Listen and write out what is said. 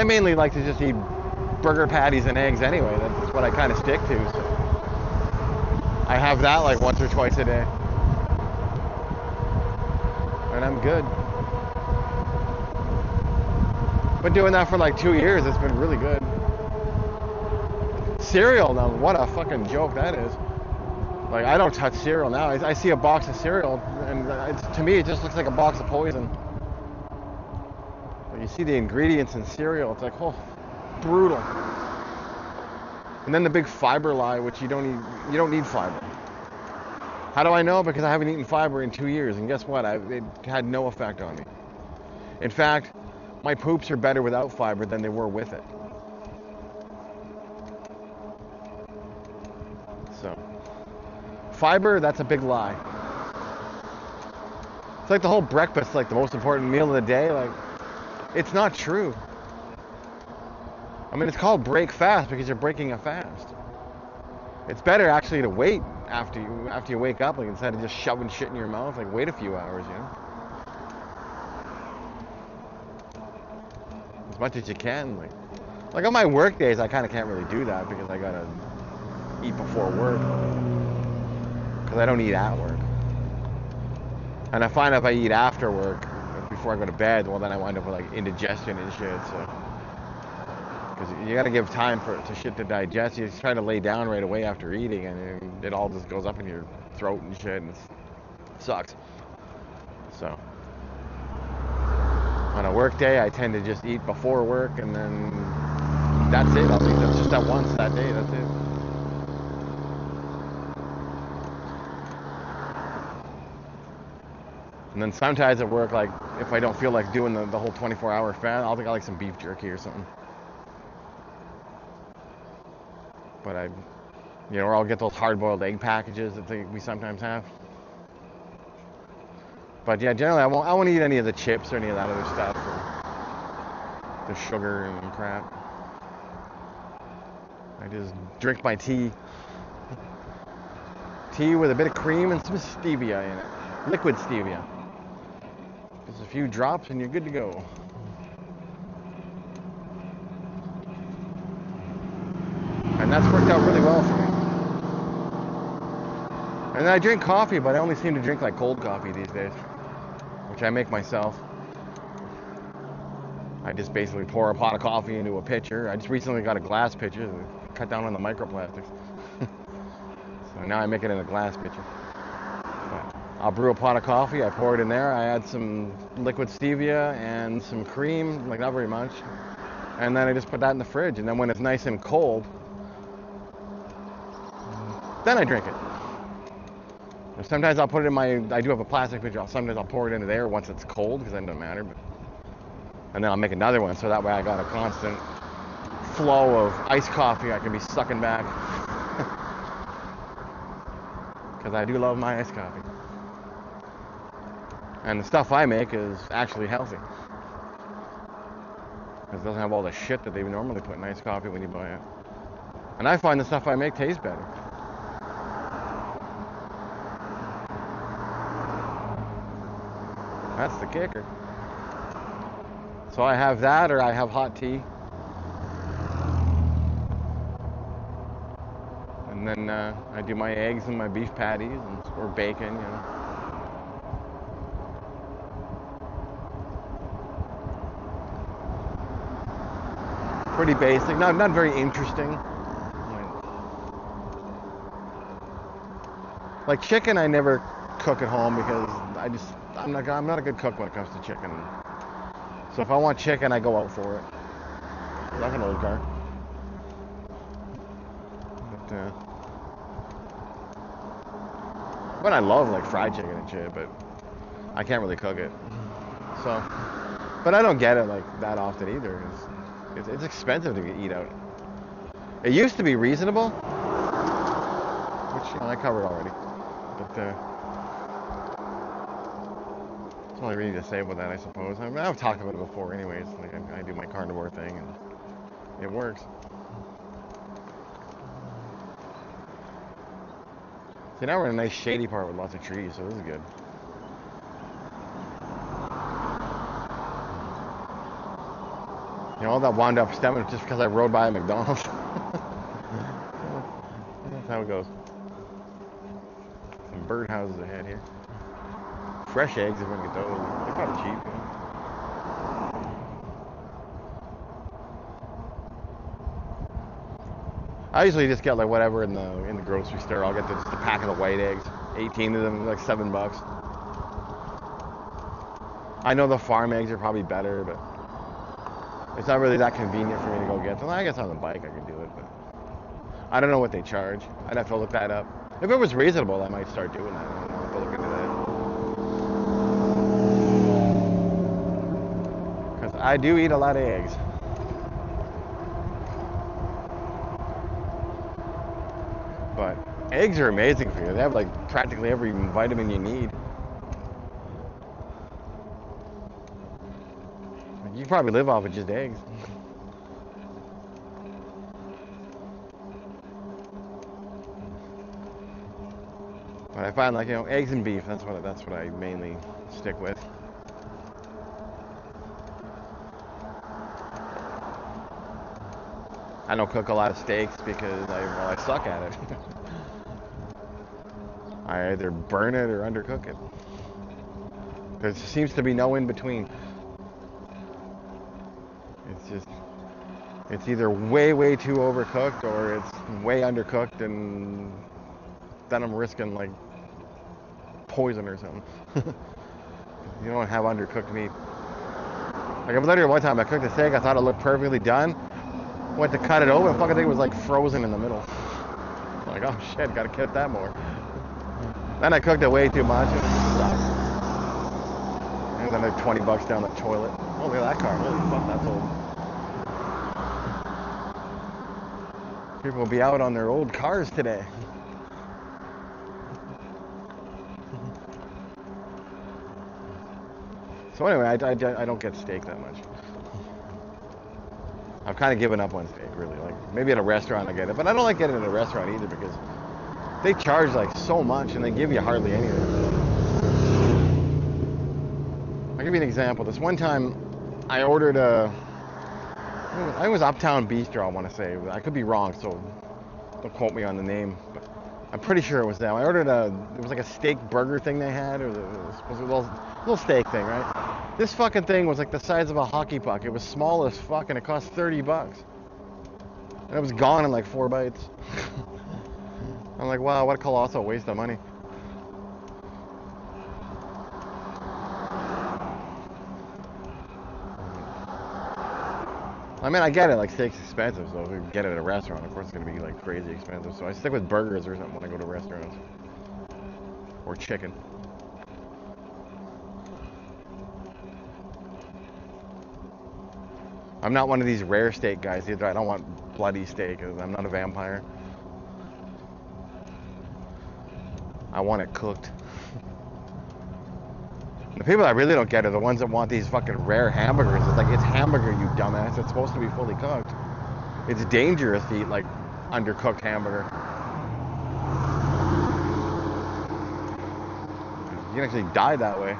I mainly like to just eat burger patties and eggs anyway. That's what I kind of stick to. So I have that like once or twice a day, and I'm good. Been doing that for like 2 years. It's been really good. Cereal, now what a fucking joke that is. Like, I don't touch cereal now. I see a box of cereal, and to me, it just looks like a box of poison. Like, you see the ingredients in cereal, it's like, oh, brutal. And then the big fiber lie, which you don't need fiber. How do I know? Because I haven't eaten fiber in 2 years, and guess what? It had no effect on me. In fact, my poops are better without fiber than they were with it. So, fiber, that's a big lie. It's like the whole breakfast, like the most important meal of the day. Like, it's not true. I mean, it's called break fast because you're breaking a fast. It's better actually to wait after you wake up, like instead of just shoving shit in your mouth. Like, wait a few hours, you know. As much as you can. Like on my work days, I kind of can't really do that because I gotta eat before work. Because I don't eat at work. And I find if I eat after work, before I go to bed, well then I wind up with like indigestion and shit. So, because you gotta give time for shit to digest. You just try to lay down right away after eating, and it all just goes up in your throat and shit, and it sucks. So, on a work day, I tend to just eat before work, and then that's it. I'll eat that's just that once that day. That's it. And then sometimes at work, like if I don't feel like doing the whole 24-hour fast, I'll take like some beef jerky or something. But or I'll get those hard-boiled egg packages that we sometimes have. But yeah, generally I won't eat any of the chips or any of that other stuff, or the sugar and crap. I just drink my tea. Tea with a bit of cream and some stevia in it. Liquid stevia. Just a few drops and you're good to go. And that's worked out really well for me. And then I drink coffee, but I only seem to drink like cold coffee these days, which I make myself. I just basically pour a pot of coffee into a pitcher. I just recently got a glass pitcher to cut down on the microplastics. So now I make it in a glass pitcher. But I'll brew a pot of coffee, I pour it in there, I add some liquid stevia and some cream, like not very much. And then I just put that in the fridge, and then when it's nice and cold, then I drink it. Sometimes I'll put it in I do have a plastic pitcher, sometimes I'll pour it into there once it's cold, because then it doesn't matter. And then I'll make another one, so that way I got a constant flow of iced coffee I can be sucking back. Because I do love my iced coffee. And the stuff I make is actually healthy. Because it doesn't have all the shit that they normally put in iced coffee when you buy it. And I find the stuff I make tastes better. That's the kicker. So I have that, or I have hot tea. And then I do my eggs and my beef patties, or bacon, you know. Pretty basic, not very interesting. Like chicken, I never cook at home because I'm not a good cook when it comes to chicken. So if I want chicken, I go out for it. Like an old car. But I love like fried chicken and shit, but I can't really cook it. So, but I don't get it like that often either. It's expensive to eat out. It used to be reasonable, which I covered already. But that's all I really need to say about that, I suppose. I mean, I've talked about it before, anyways. Like I do my carnivore thing, and it works. See, now we're in a nice shady part with lots of trees, so this is good. You know, all that wound up stemming just because I rode by a McDonald's. That's how it goes. Some birdhouses ahead here. Fresh eggs if we can get those. They're probably cheap. You know? I usually just get like whatever in the grocery store. I'll get just a pack of the white eggs. 18 of them, like $7. I know the farm eggs are probably better, but it's not really that convenient for me to go get them. I guess on the bike I can do it, but I don't know what they charge. I'd have to look that up. If it was reasonable, I might start doing that. I'll have to look into that. Because I do eat a lot of eggs. But eggs are amazing for you. They have like practically every vitamin you need. You probably live off of just eggs. But I find like, you know, eggs and beef, that's what I mainly stick with. I don't cook a lot of steaks because I suck at it. I either burn it or undercook it. There seems to be no in between. It's either way too overcooked or it's way undercooked, and then I'm risking like poison or something. You don't have undercooked meat. Like I literally one time I cooked a steak, I thought it looked perfectly done. Went to cut it open, the fucking thing was like frozen in the middle. I'm like, oh shit, gotta cut that more. Then I cooked it way too much. It sucked. And then like $20 down the toilet. Oh, look at that car. Holy fuck, that's old. People will be out on their old cars today. So anyway, I don't get steak that much. I've kind of given up on steak, really. Like maybe at a restaurant I get it, but I don't like getting it at a restaurant either because they charge like so much and they give you hardly anything. I'll give you an example. This one time I ordered I think it was Uptown Bistro, I want to say. I could be wrong, so don't quote me on the name, but I'm pretty sure it was them. I ordered it was like a steak burger thing they had, or it was a little steak thing, right? This fucking thing was like the size of a hockey puck. It was small as fuck, and it cost $30. And it was gone in like 4 bites. I'm like, wow, what a colossal waste of money. I mean, I get it, like steak's expensive, so if we get it at a restaurant, of course it's gonna be like crazy expensive. So I stick with burgers or something when I go to restaurants. Or chicken. I'm not one of these rare steak guys either. I don't want bloody steak, because I'm not a vampire. I want it cooked. The people that really don't get it are the ones that want these fucking rare hamburgers. It's like, it's hamburger, you dumbass. It's supposed to be fully cooked. It's dangerous to eat like undercooked hamburger. You can actually die that way.